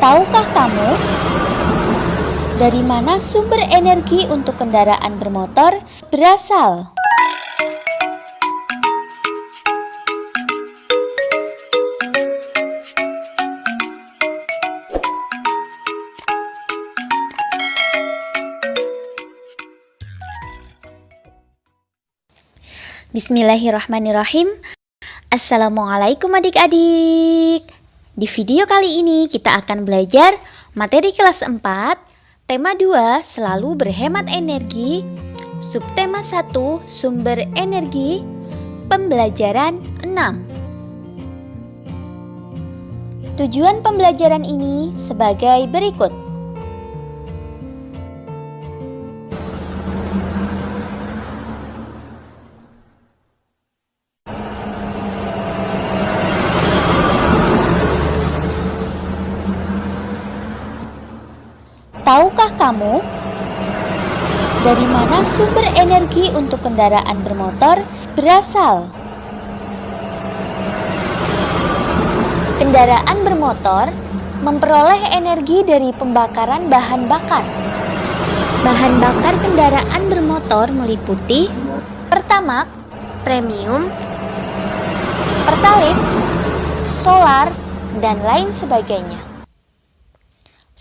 Tahukah kamu dari mana sumber energi untuk kendaraan bermotor berasal? Bismillahirrahmanirrahim. Assalamualaikum adik-adik. Di video kali ini kita akan belajar materi kelas 4, tema 2 selalu berhemat energi, subtema 1 sumber energi, pembelajaran 6. Tujuan pembelajaran ini sebagai berikut. Tahukah kamu dari mana sumber energi untuk kendaraan bermotor berasal? Kendaraan bermotor memperoleh energi dari pembakaran bahan bakar. Bahan bakar kendaraan bermotor meliputi Pertamax, Premium, Pertalite, solar, dan lain sebagainya.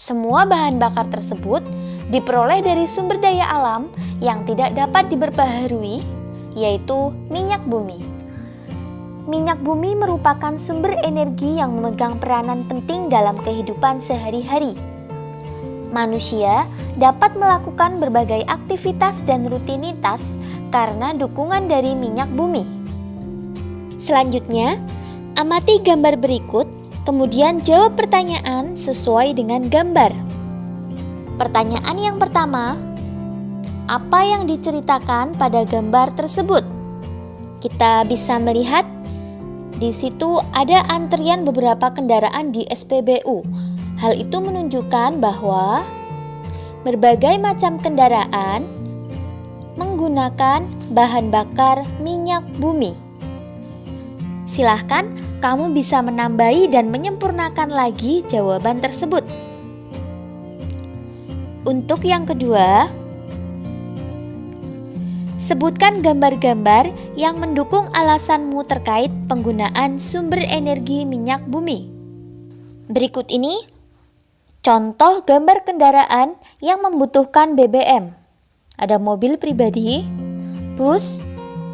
Semua bahan bakar tersebut diperoleh dari sumber daya alam yang tidak dapat diperbaharui, yaitu minyak bumi. Minyak bumi merupakan sumber energi yang memegang peranan penting dalam kehidupan sehari-hari. Manusia dapat melakukan berbagai aktivitas dan rutinitas karena dukungan dari minyak bumi. Selanjutnya, amati gambar berikut. Kemudian jawab pertanyaan sesuai dengan gambar. Pertanyaan yang pertama, apa yang diceritakan pada gambar tersebut? Kita bisa melihat di situ ada antrian beberapa kendaraan di SPBU. Hal itu menunjukkan bahwa berbagai macam kendaraan menggunakan bahan bakar minyak bumi. Silahkan kamu bisa menambahi dan menyempurnakan lagi jawaban tersebut. Untuk yang kedua, sebutkan gambar-gambar yang mendukung alasanmu terkait penggunaan sumber energi minyak bumi. Berikut ini contoh gambar kendaraan yang membutuhkan BBM. Ada mobil pribadi, bus,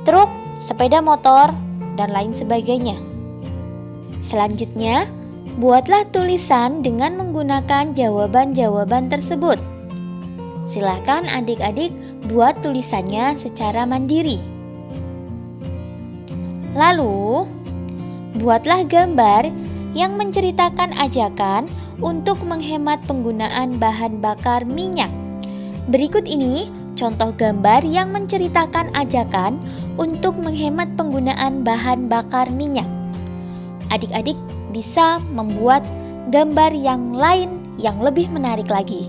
truk, sepeda motor, dan lain sebagainya. Selanjutnya, buatlah tulisan dengan menggunakan jawaban-jawaban tersebut. Silakan adik-adik buat tulisannya secara mandiri. Lalu, buatlah gambar yang menceritakan ajakan untuk menghemat penggunaan bahan bakar minyak. Berikut ini contoh gambar yang menceritakan ajakan untuk menghemat penggunaan bahan bakar minyak. Adik-adik bisa membuat gambar yang lain yang lebih menarik lagi.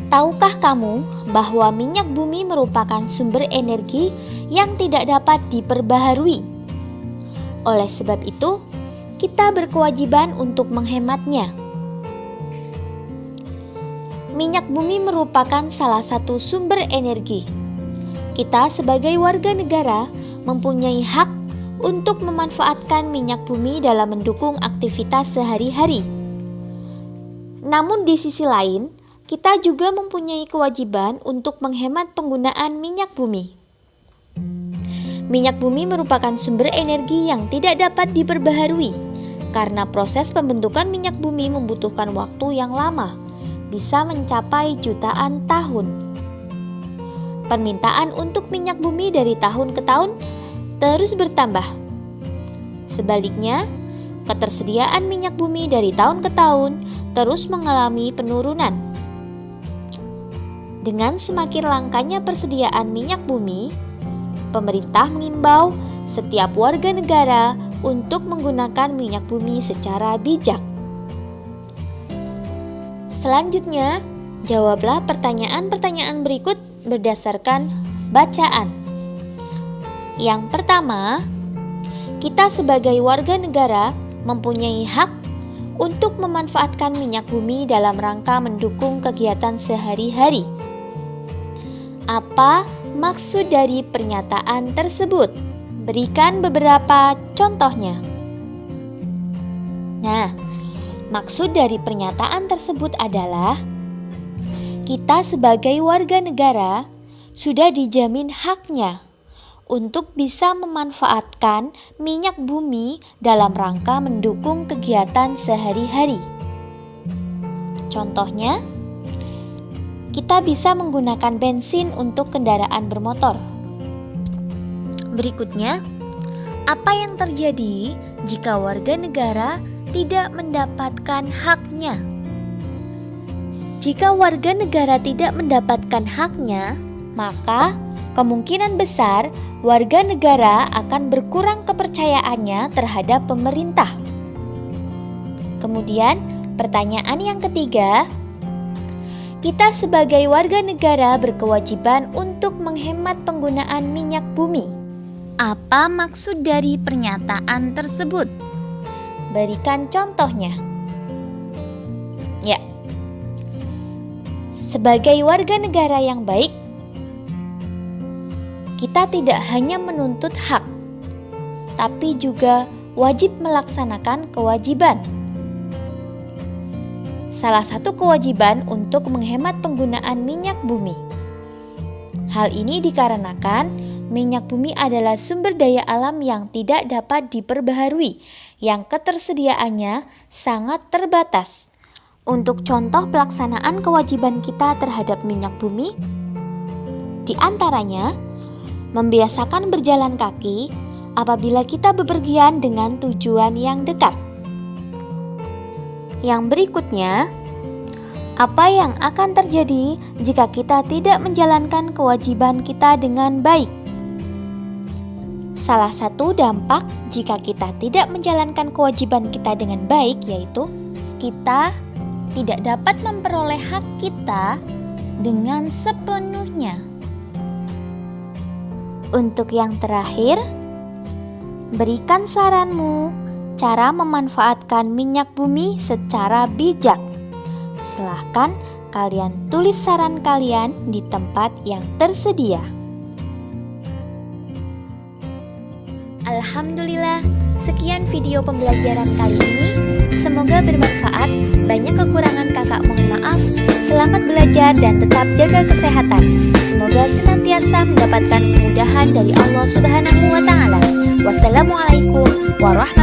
Tahukah kamu bahwa minyak bumi merupakan sumber energi yang tidak dapat diperbaharui? Oleh sebab itu, kita berkewajiban untuk menghematnya. Minyak bumi merupakan salah satu sumber energi. Kita sebagai warga negara mempunyai hak untuk memanfaatkan minyak bumi dalam mendukung aktivitas sehari-hari. Namun di sisi lain, kita juga mempunyai kewajiban untuk menghemat penggunaan minyak bumi. Minyak bumi merupakan sumber energi yang tidak dapat diperbaharui karena proses pembentukan minyak bumi membutuhkan waktu yang lama, bisa mencapai jutaan tahun. Permintaan untuk minyak bumi dari tahun ke tahun terus bertambah. Sebaliknya, ketersediaan minyak bumi dari tahun ke tahun terus mengalami penurunan. Dengan semakin langkanya persediaan minyak bumi, pemerintah mengimbau setiap warga negara untuk menggunakan minyak bumi secara bijak. Selanjutnya, jawablah pertanyaan-pertanyaan berikut berdasarkan bacaan. Yang pertama, kita sebagai warga negara mempunyai hak untuk memanfaatkan minyak bumi dalam rangka mendukung kegiatan sehari-hari. Apa maksud dari pernyataan tersebut? Berikan beberapa contohnya. Nah, maksud dari pernyataan tersebut adalah kita sebagai warga negara sudah dijamin haknya untuk bisa memanfaatkan minyak bumi dalam rangka mendukung kegiatan sehari-hari. Contohnya, kita bisa menggunakan bensin untuk kendaraan bermotor. Berikutnya, apa yang terjadi jika warga negara tidak mendapatkan haknya? Jika warga negara tidak mendapatkan haknya, maka kemungkinan besar warga negara akan berkurang kepercayaannya terhadap pemerintah. Kemudian, pertanyaan yang ketiga, kita sebagai warga negara berkewajiban untuk menghemat penggunaan minyak bumi. Apa maksud dari pernyataan tersebut? Berikan contohnya. Ya, sebagai warga negara yang baik, kita tidak hanya menuntut hak, tapi juga wajib melaksanakan kewajiban. Salah satu kewajiban untuk menghemat penggunaan minyak bumi. Hal ini dikarenakan minyak bumi adalah sumber daya alam yang tidak dapat diperbaharui, yang ketersediaannya sangat terbatas. Untuk contoh pelaksanaan kewajiban kita terhadap minyak bumi, di antaranya membiasakan berjalan kaki apabila kita bepergian dengan tujuan yang dekat. Yang berikutnya, apa yang akan terjadi jika kita tidak menjalankan kewajiban kita dengan baik? Salah satu dampak jika kita tidak menjalankan kewajiban kita dengan baik yaitu kita tidak dapat memperoleh hak kita dengan sepenuhnya. Untuk yang terakhir, berikan saranmu cara memanfaatkan minyak bumi secara bijak. Silahkan kalian tulis saran kalian di tempat yang tersedia. Alhamdulillah, sekian video pembelajaran kali ini. Semoga bermanfaat. Banyak kekurangan kakak mohon maaf. Selamat belajar dan tetap jaga kesehatan. Semoga senantiasa mendapatkan kemudahan dari Allah Subhanahu wa Ta'ala. Wassalamualaikum warahmatullahi wabarakatuh.